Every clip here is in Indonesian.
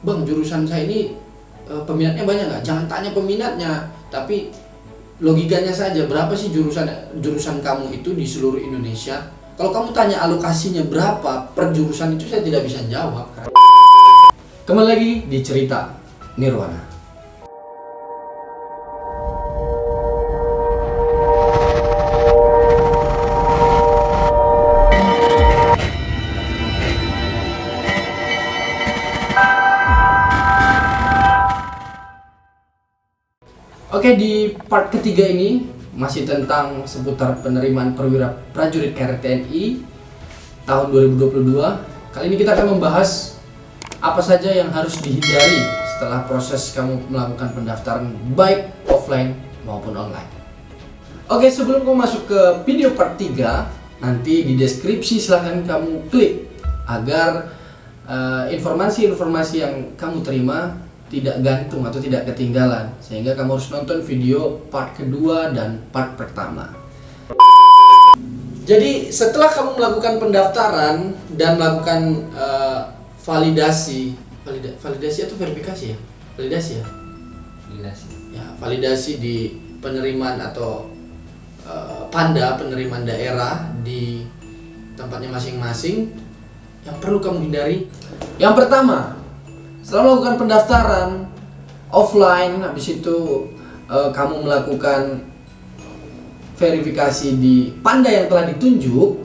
Bang, jurusan saya ini peminatnya banyak nggak? Jangan tanya peminatnya, tapi logikanya saja, berapa sih jurusan kamu itu di seluruh Indonesia? Kalau kamu tanya alokasinya berapa per jurusan itu, saya tidak bisa jawab. Kembali lagi di cerita Nirwana. Oke, di part ketiga ini masih tentang seputar penerimaan perwira prajurit KRTNI tahun 2022. Kali ini kita akan membahas apa saja yang harus dihindari setelah proses kamu melakukan pendaftaran baik offline maupun online. Oke, sebelum kamu masuk ke video part 3, nanti di deskripsi silahkan kamu klik agar informasi-informasi yang kamu terima tidak gantung atau tidak ketinggalan, sehingga kamu harus nonton video part kedua dan part pertama. Jadi setelah kamu melakukan pendaftaran dan melakukan validasi atau verifikasi ya? Validasi ya? Validasi. Ya, validasi di penerimaan atau panda penerimaan daerah di tempatnya masing-masing. Yang perlu kamu hindari, yang pertama, setelah melakukan pendaftaran offline, habis itu kamu melakukan verifikasi di panda yang telah ditunjuk,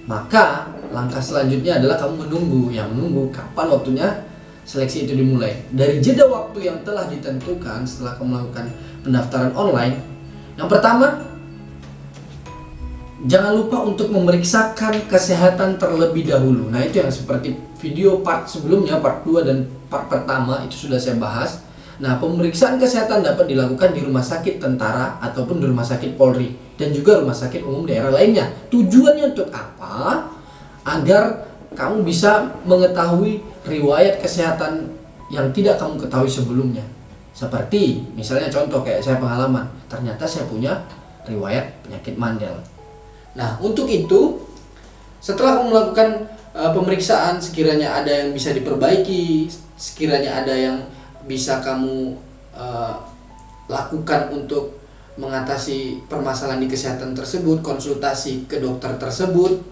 maka langkah selanjutnya adalah kamu menunggu kapan waktunya seleksi itu dimulai. Dari jeda waktu yang telah ditentukan setelah kamu melakukan pendaftaran online, yang pertama, jangan lupa untuk memeriksakan kesehatan terlebih dahulu. Nah, itu yang seperti video part sebelumnya, part 2 dan part pertama itu sudah saya bahas. Nah, pemeriksaan kesehatan dapat dilakukan di rumah sakit tentara ataupun di rumah sakit Polri dan juga rumah sakit umum daerah lainnya. Tujuannya untuk apa? Agar kamu bisa mengetahui riwayat kesehatan yang tidak kamu ketahui sebelumnya. Seperti misalnya contoh kayak saya pengalaman, ternyata saya punya riwayat penyakit mandel. Nah, untuk itu setelah kamu melakukan pemeriksaan, sekiranya ada yang bisa diperbaiki, sekiranya ada yang bisa kamu lakukan untuk mengatasi permasalahan di kesehatan tersebut, konsultasi ke dokter tersebut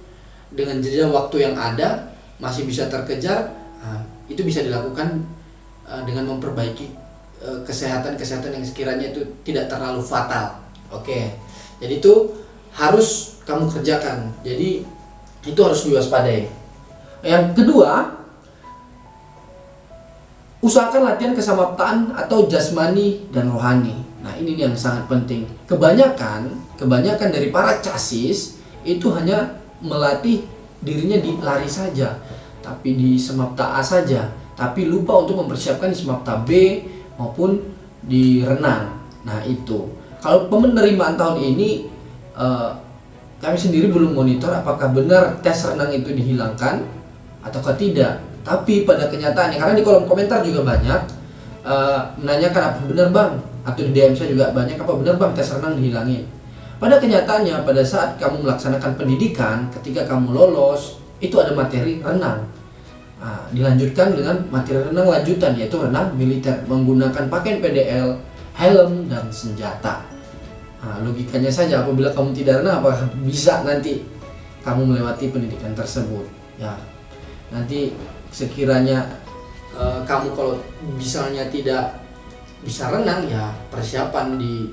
dengan jeda waktu yang ada masih bisa terkejar, itu bisa dilakukan dengan memperbaiki kesehatan yang sekiranya itu tidak terlalu fatal. Oke, jadi itu harus kamu kerjakan. Jadi itu harus diwaspadai. Yang kedua, usahakan latihan kesamaptaan atau jasmani dan rohani. Nah, ini yang sangat penting. Kebanyakan dari para casis itu hanya melatih dirinya di lari saja, tapi di semapta A saja, tapi lupa untuk mempersiapkan di semapta B maupun di renang. Nah, itu. Kalau penerimaan tahun ini kami sendiri belum monitor apakah benar tes renang itu dihilangkan ataukah tidak. Tapi pada kenyataannya, karena di kolom komentar juga banyak menanyakan apa benar bang, atau di DM saya juga banyak, apa benar bang tes renang dihilangin. Pada kenyataannya, pada saat kamu melaksanakan pendidikan, ketika kamu lolos, itu ada materi renang. Dilanjutkan dengan materi renang lanjutan, yaitu renang militer menggunakan pakaian PDL, helm, dan senjata. Logikanya saja, apabila kamu tidak renang, apakah bisa nanti kamu melewati pendidikan tersebut? Ya, nanti sekiranya kamu kalau misalnya tidak bisa renang, ya persiapan di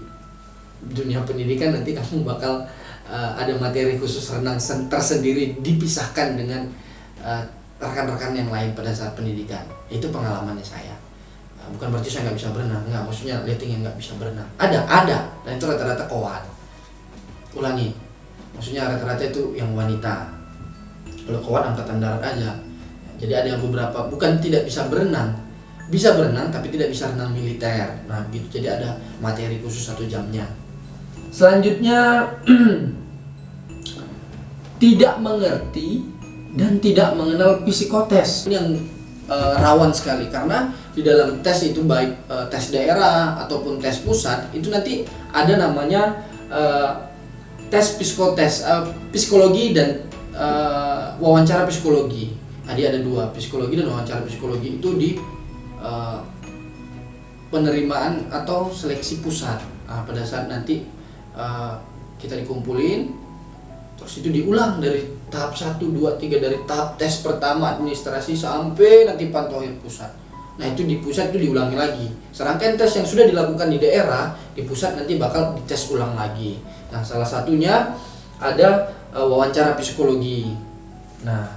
dunia pendidikan nanti kamu bakal ada materi khusus renang tersendiri dipisahkan dengan rekan-rekan yang lain pada saat pendidikan. Itu pengalamannya saya. Bukan berarti saya nggak bisa berenang, nggak, maksudnya letting yang nggak bisa berenang. Ada, dan itu rata-rata kawan. Ulangi, maksudnya rata-rata itu yang wanita. Kalau kawan angkatan darat aja. Jadi ada yang beberapa bukan tidak bisa berenang tapi tidak bisa renang militer. Nah, gitu. Jadi ada materi khusus 1 jamnya. Selanjutnya, tidak mengerti dan tidak mengenal psikotes. Ini yang rawan sekali, karena di dalam tes itu baik tes daerah ataupun tes pusat itu nanti ada namanya tes psikotes, psikologi dan wawancara psikologi. Jadi ada 2, psikologi dan wawancara psikologi itu di eh, penerimaan atau seleksi pusat. Nah, pada saat nanti kita dikumpulin, terus itu diulang dari tahap 1, 2, 3, dari tahap tes pertama administrasi sampai nanti Pantohir pusat. Nah itu di pusat itu diulangi lagi. Serangkaian tes yang sudah dilakukan di daerah, di pusat nanti bakal dites ulang lagi. Nah salah satunya ada wawancara psikologi. Nah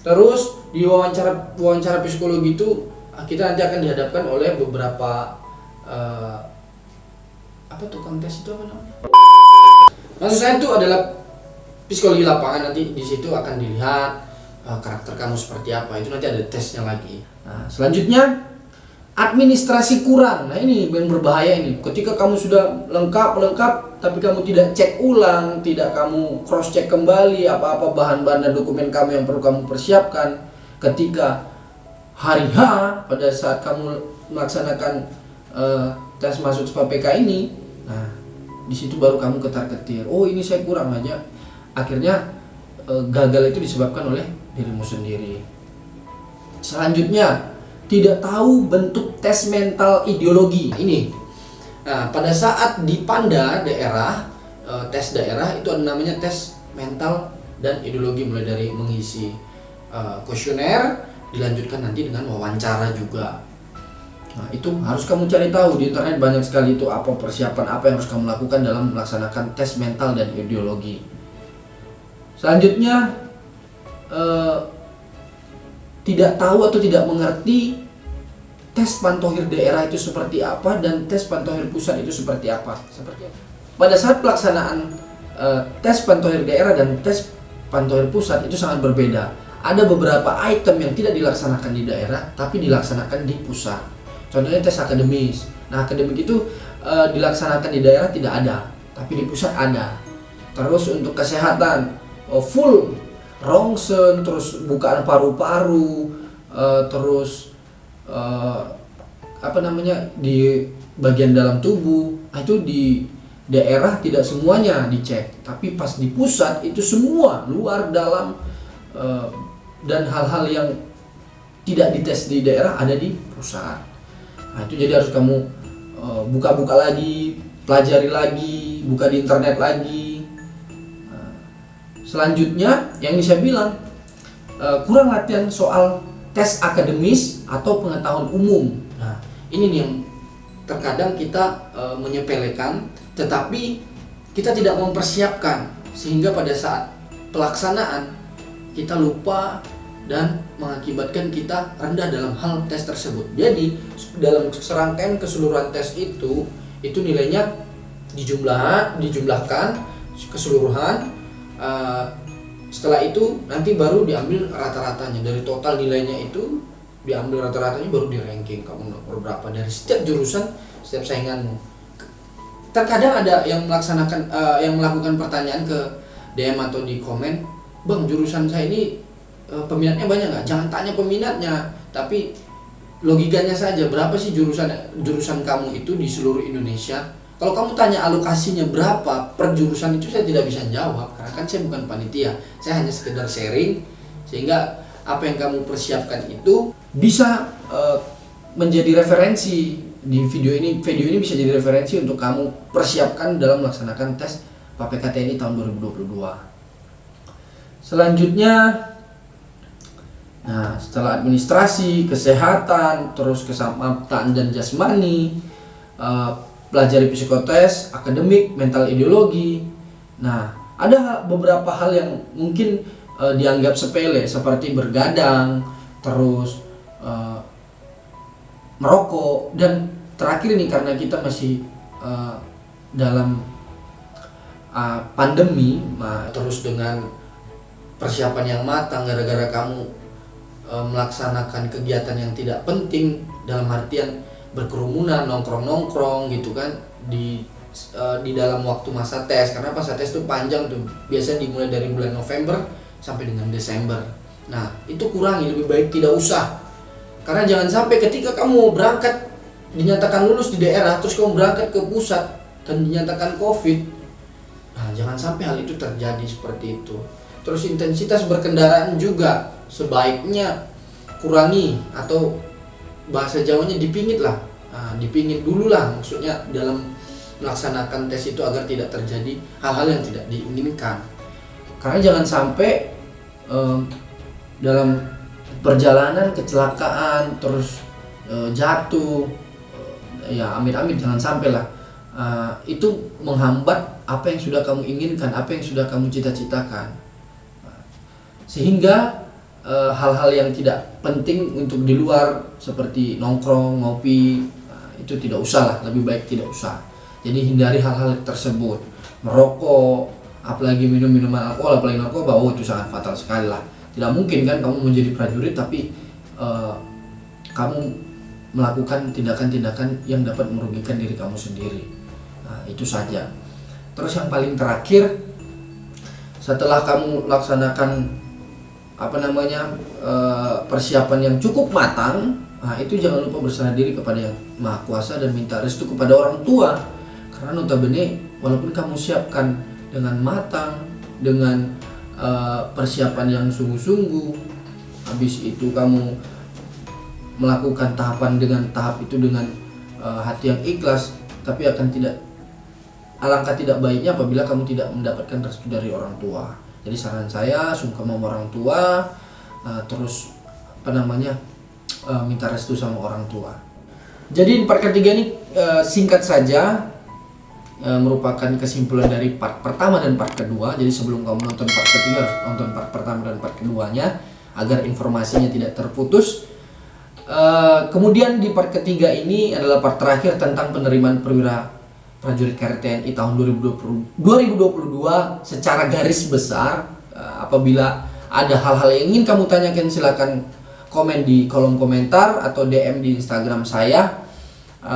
terus di wawancara psikologi itu kita nanti akan dihadapkan oleh beberapa apa tuh kontes itu apa namanya? Maksud saya itu adalah psikologi lapangan. Nanti di situ akan dilihat karakter kamu seperti apa. Itu nanti ada tesnya lagi. Nah, selanjutnya administrasi kurang. Nah, ini yang berbahaya ini. Ketika kamu sudah lengkap tapi kamu tidak cek ulang, tidak kamu cross check kembali apa-apa bahan-bahan dan dokumen kamu yang perlu kamu persiapkan ketika hari H pada saat kamu melaksanakan tes masuk SPAPK ini. Nah, di situ baru kamu ketar-ketir. Oh, ini saya kurang aja. Akhirnya gagal itu disebabkan oleh dirimu sendiri. Selanjutnya, tidak tahu bentuk tes mental ideologi. Nah, ini. Nah, pada saat di Panda daerah, tes daerah itu ada namanya tes mental dan ideologi, mulai dari mengisi kuesioner, dilanjutkan nanti dengan wawancara juga. Nah, itu harus kamu cari tahu di internet, banyak sekali itu apa persiapan apa yang harus kamu lakukan dalam melaksanakan tes mental dan ideologi. Selanjutnya tidak tahu atau tidak mengerti tes Pantohir daerah itu seperti apa dan tes Pantohir pusat itu seperti apa. Pada saat pelaksanaan tes Pantohir daerah dan tes Pantohir pusat itu sangat berbeda. Ada beberapa item yang tidak dilaksanakan di daerah tapi dilaksanakan di pusat. Contohnya tes akademis. Nah, akademik itu dilaksanakan di daerah tidak ada, tapi di pusat ada. Terus untuk kesehatan full rongsen, terus bukaan paru-paru, terus di bagian dalam tubuh. Nah, itu di daerah tidak semuanya dicek, tapi pas di pusat itu semua luar dalam dan hal-hal yang tidak dites di daerah ada di pusat. Nah, itu jadi harus kamu buka-buka lagi, pelajari lagi, buka di internet lagi. Nah, selanjutnya yang saya bilang kurang latihan soal tes akademis atau pengetahuan umum. Nah, ini nih yang terkadang kita menyepelekan, tetapi kita tidak mempersiapkan sehingga pada saat pelaksanaan kita lupa dan mengakibatkan kita rendah dalam hal tes tersebut. Jadi dalam serangkaian keseluruhan tes itu nilainya dijumlahkan keseluruhan. Setelah itu nanti baru diambil rata-ratanya, dari total nilainya itu diambil rata-ratanya baru di ranking kamu nomor berapa dari setiap jurusan, setiap sainganmu. Terkadang ada yang melakukan pertanyaan ke DM atau di komen, "Bang, jurusan saya ini peminatnya banyak nggak?" Jangan tanya peminatnya, tapi logikanya saja, berapa sih jurusan kamu itu di seluruh Indonesia. Kalau kamu tanya alokasinya berapa per jurusan, itu saya tidak bisa jawab karena kan saya bukan panitia. Saya hanya sekedar sharing sehingga apa yang kamu persiapkan itu bisa menjadi referensi di video ini. Video ini bisa jadi referensi untuk kamu persiapkan dalam melaksanakan tes PAPK-TNI tahun 2022. Selanjutnya, nah, setelah administrasi, kesehatan, terus keselamatan dan jasmani, pelajari psikotes, akademik, mental ideologi. Nah, ada beberapa hal yang mungkin dianggap sepele seperti bergadang, terus merokok, dan terakhir ini karena kita masih dalam pandemi, terus dengan persiapan yang matang gara-gara kamu melaksanakan kegiatan yang tidak penting, dalam artian berkerumunan, nongkrong gitu kan di dalam waktu masa tes, karena masa tes itu panjang tuh, biasanya dimulai dari bulan November sampai dengan Desember. Nah, itu kurangi, lebih baik tidak usah, karena jangan sampai ketika kamu berangkat dinyatakan lulus di daerah, terus kamu berangkat ke pusat dan dinyatakan COVID. Nah, jangan sampai hal itu terjadi seperti itu. Terus intensitas berkendaraan juga sebaiknya kurangi atau bahasa Jawanya dipingit lah. Dipingit dulu lah, maksudnya dalam melaksanakan tes itu agar tidak terjadi hal-hal yang tidak diinginkan. Karena jangan sampai dalam perjalanan kecelakaan terus jatuh, ya amit-amit jangan sampai lah. Itu menghambat apa yang sudah kamu inginkan, apa yang sudah kamu cita-citakan, sehingga hal-hal yang tidak penting untuk di luar seperti nongkrong, ngopi, itu tidak usah lah, lebih baik tidak usah. Jadi hindari hal-hal tersebut. Merokok, apalagi minum-minuman alkohol, apalagi narkoba, itu sangat fatal sekali lah. Tidak mungkin kan kamu menjadi prajurit tapi kamu melakukan tindakan-tindakan yang dapat merugikan diri kamu sendiri. Itu saja. Terus yang paling terakhir, setelah kamu laksanakan persiapan yang cukup matang, itu jangan lupa berserah diri kepada Yang Maha Kuasa dan minta restu kepada orang tua. Karena notabene walaupun kamu siapkan dengan matang, dengan persiapan yang sungguh-sungguh, habis itu kamu melakukan tahapan dengan tahap itu dengan hati yang ikhlas, tapi alangkah tidak baiknya apabila kamu tidak mendapatkan restu dari orang tua. Jadi saran saya, sungkem sama orang tua, terus minta restu sama orang tua. Jadi part ketiga ini singkat saja, merupakan kesimpulan dari part pertama dan part kedua. Jadi sebelum kamu nonton part ketiga, harus nonton part pertama dan part keduanya agar informasinya tidak terputus. Kemudian di part ketiga ini adalah part terakhir tentang penerimaan perwira prajurit Karet TNI tahun 2022 secara garis besar. Apabila ada hal-hal yang ingin kamu tanyakan, silakan komen di kolom komentar atau DM di Instagram saya,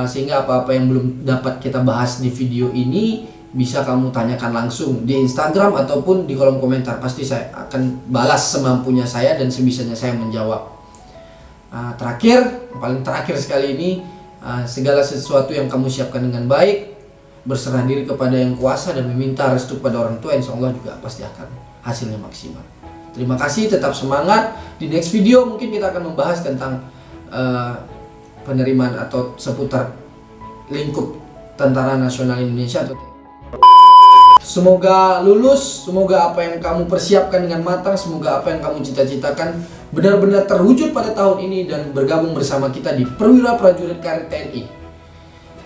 sehingga apa-apa yang belum dapat kita bahas di video ini bisa kamu tanyakan langsung di Instagram ataupun di kolom komentar. Pasti saya akan balas semampunya saya dan sebisanya saya menjawab. Paling terakhir sekali ini, segala sesuatu yang kamu siapkan dengan baik, berserah diri kepada Yang Kuasa dan meminta restu kepada orang tua, insya Allah juga pasti akan hasilnya maksimal. Terima kasih, tetap semangat. Di next video mungkin kita akan membahas tentang penerimaan atau seputar lingkup Tentara Nasional Indonesia atau TNI. Semoga lulus, semoga apa yang kamu persiapkan dengan matang, semoga apa yang kamu cita-citakan benar-benar terwujud pada tahun ini dan bergabung bersama kita di Perwira Prajurit Karet TNI.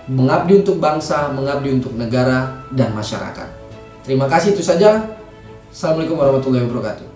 Mengabdi untuk bangsa, mengabdi untuk negara dan masyarakat. Terima kasih, itu saja. Assalamualaikum warahmatullahi wabarakatuh.